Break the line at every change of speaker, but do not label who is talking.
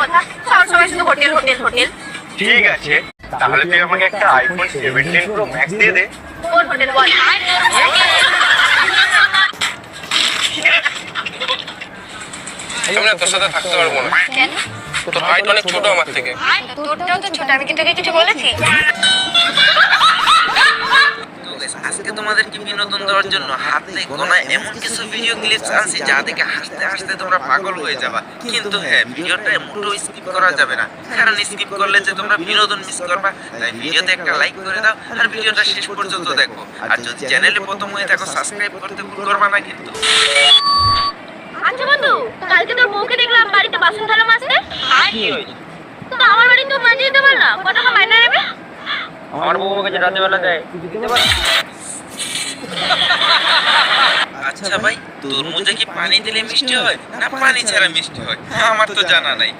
কথা, সব সময় শুধু হোটেল হোটেল হোটেল।
ঠিক আছে, তাহলে তুই আমাকে একটা আইফোন 17 প্রো ম্যাক্স দিয়ে দে।
কোন হোটেল বল?
আমি না তোর সাথে থাকতে পারবো না।
কেন?
তোর হাইট অনেক ছোট আমার থেকে।
তোরটাও তো ছোট, আমি কি তোকে কিছু বলেছি?
আজকে তোমাদেরকে বিনোদন দেওয়ার জন্য হাতে গোনা এমন কিছু ভিডিও ক্লিপস আনছি যা দেখে হাসতে হাসতে তোমরা পাগল হয়ে যাবা। কিন্তু হ্যাঁ, ভিডিওটা মোটেও স্কিপ করা যাবে না, কারণ স্কিপ করলে যে তোমরা বিনোদন মিস করবা। তাই ভিডিওতে একটা লাইক করে দাও আর ভিডিওটা শেষ পর্যন্ত দেখো। আর যদি চ্যানেলে প্রথম হয়ে থাকো সাবস্ক্রাইব করতে ভুল করবা না কিন্তু।
আচ্ছা বন্ধু, কালকে তোর বউকে দেখলাম বাড়িতে বাসন থালা মাজতে।
কি হয়েছে?
তো আমার বাড়ি তো মাজিয়ে দিতে পার না, কত টাকা মাইনে নেবে?
আমার বউ আমাকে যে রাতে বেলা দেয় কিছু দিতে পারে? আচ্ছা ভাই, তরমুজে কি পানি দিলে মিষ্টি হয় না পানি ছাড়া মিষ্টি হয়? আমার তো জানা নাই।